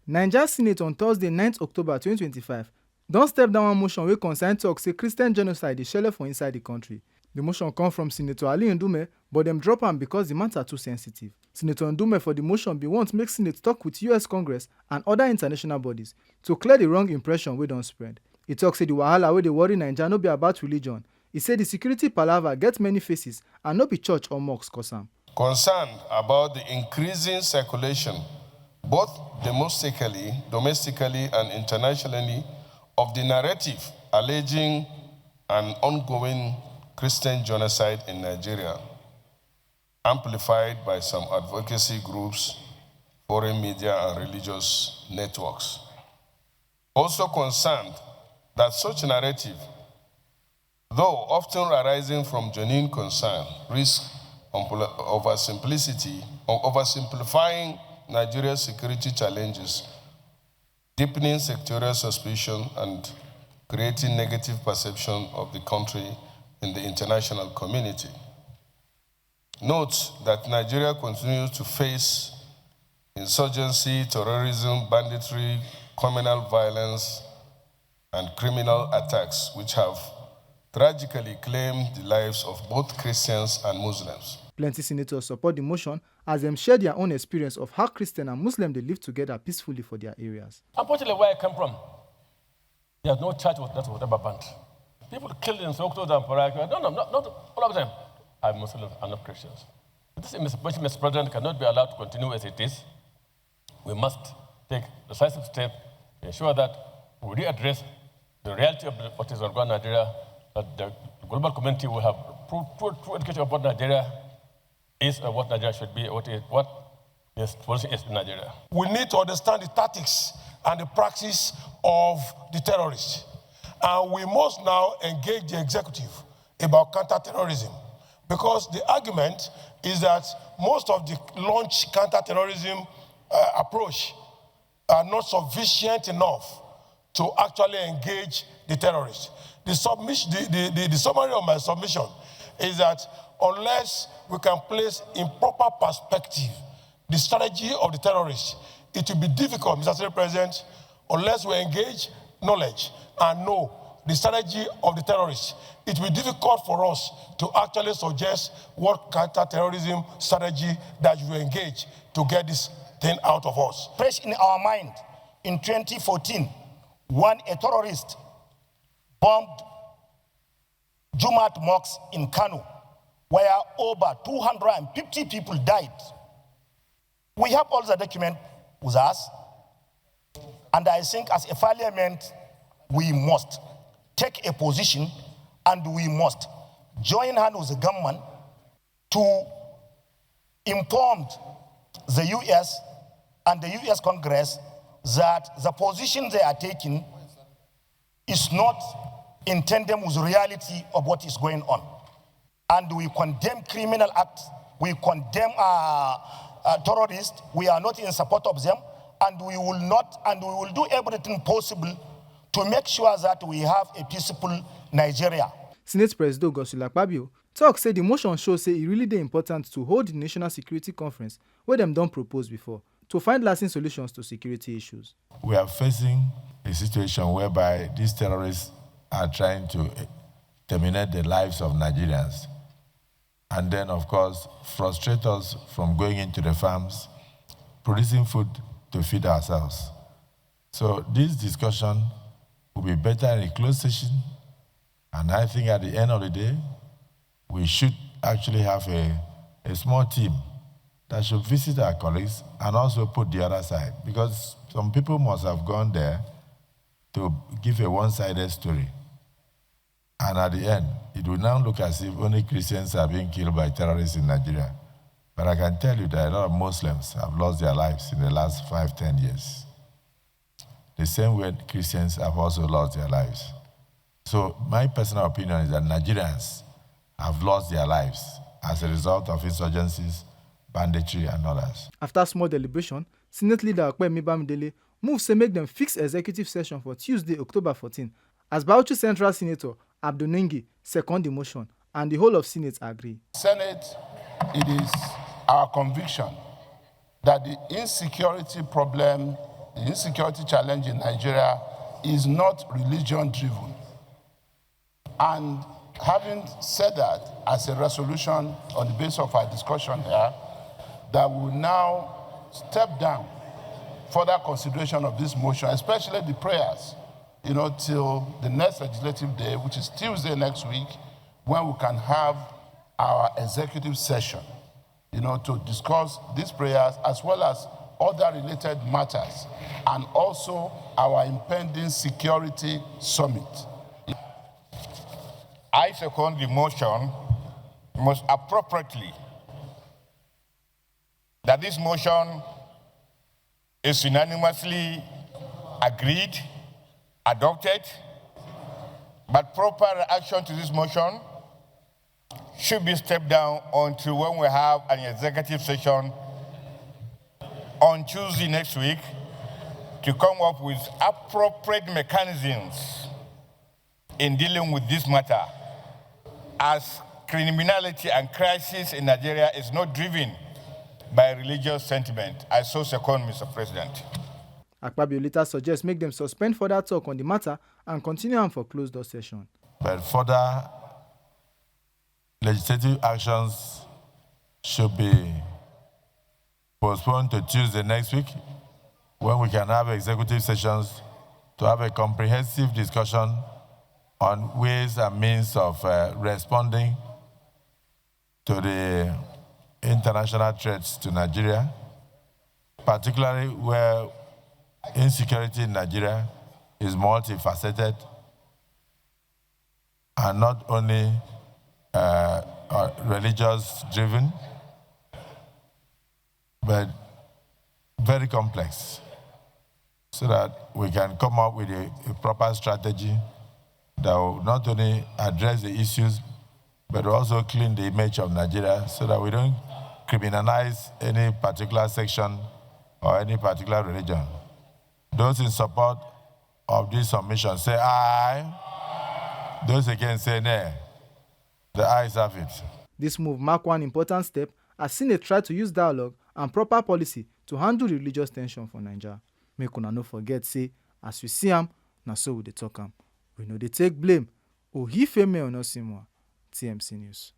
Naija Senate on Thursday 9 October 2025 don step down one motion wey concern tok say Christian genocide dey shele for inside di country. The motion come from Senator Ali Ndume, but dem drop am because the matter too sensitive. Senator Ndume for the motion bin want make Senate talk with US Congress and other international bodies to clear the wrong impression wey don spread. E tok say the wahala wey dey worry Naija no be about religion. E say the security palava get many faces and no be church or mosque cause am. Concerned about the increasing circulation, both domestically and internationally, of the narrative alleging an ongoing Christian genocide in Nigeria, amplified by some advocacy groups, foreign media, and religious networks. Also concerned that such narrative, though often arising from genuine concern, risks oversimplifying Nigeria's security challenges, deepening sectorial suspicion, and creating negative perception of the country in the international community. Note that Nigeria continues to face insurgency, terrorism, banditry, communal violence, and criminal attacks, which have tragically claimed the lives of both Christians and Muslims. Plenty senators support the motion as dem share their own experience of how Christian and Muslim dey live together peacefully for their areas. Unfortunately, where I come from, there's no church that was ever banned. People killed in Sokoto and Parag. No, not all of them. I'm Muslims, I'm not Christians. This administration, Mr. President, cannot be allowed to continue as it is. We must take decisive steps to ensure that we readdress the reality of what is ongoing in Nigeria, that the global community will have true education about Nigeria is what Nigeria should be, what this policy is in Nigeria. We need to understand the tactics and the practice of the terrorists. And we must now engage the executive about counterterrorism, because the argument is that most of the launch counterterrorism approach are not sufficient enough to actually engage the terrorists. The summary of my submission is that unless we can place in proper perspective the strategy of the terrorists, it will be difficult, Mr. Senate President, unless we engage knowledge and know the strategy of the terrorists. It will be difficult for us to actually suggest what counter-terrorism strategy that you engage to get this thing out of us. Fresh in our mind, in 2014, when a terrorist bombed Jumat mosque in Kano, where over 250 people died. We have all the documents with us, and I think as a parliament, we must take a position and we must join hands with the government to inform the US and the US Congress that the position they are taking is not in tandem with the reality of what is going on. And we condemn criminal acts, we condemn terrorists, we are not in support of them, and we will do everything possible to make sure that we have a peaceful Nigeria. Senate President Godswill Akpabio tok say the motion show say e really dey important to hold the National Security Conference wey dem don propose before to find lasting solutions to security issues. We are facing a situation whereby these terrorists are trying to terminate the lives of Nigerians, and then, of course, frustrate us from going into the farms, producing food to feed ourselves. So this discussion will be better in a closed session, and I think at the end of the day, we should actually have a small team that should visit our colleagues and also put the other side, because some people must have gone there to give a one-sided story. And at the end, it will now look as if only Christians are being killed by terrorists in Nigeria. But I can tell you that a lot of Muslims have lost their lives in the last 5-10 years. The same way Christians have also lost their lives. So my personal opinion is that Nigerians have lost their lives as a result of insurgencies, banditry, and others. After small deliberation, Senate Leader Okpeyemi Bamidele moved say make them fix executive session for Tuesday, October 14, as Bauchi Central Senator Abdul Ningi second the motion, and the whole of Senate agree. Senate, it is our conviction that the insecurity problem the insecurity challenge in Nigeria is not religion-driven. And having said that, as a resolution on the basis of our discussion here, that we will now step down further consideration of this motion, especially the prayers, till the next legislative day, which is Tuesday next week, when we can have our executive session, to discuss these prayers as well as other related matters, and also our impending security summit. I second the motion most appropriately that this motion is unanimously agreed, adopted, but proper reaction to this motion should be stepped down until when we have an executive session on Tuesday next week to come up with appropriate mechanisms in dealing with this matter, as criminality and crisis in Nigeria is not driven by religious sentiment. I so second, Mr. President. Akpabio later suggests make them suspend further talk on the matter and continue on for closed-door session. But further legislative actions should be postponed to Tuesday next week, when we can have executive sessions to have a comprehensive discussion on ways and means of responding to the international threats to Nigeria, particularly where insecurity in Nigeria is multifaceted and not only religious-driven, but very complex, so that we can come up with a proper strategy that will not only address the issues, but also clean the image of Nigeria, so that we don't criminalize any particular section or any particular religion. Those in support of this submission say aye. Those against say nay. The ayes have it. This move marks one important step as Senate tried to use dialogue and proper policy to handle the religious tension for Nigeria. Make una no forget, say, as we see am, na so we dey talk am. We no dey take blame. Ohi feme onosimwa. TMC News.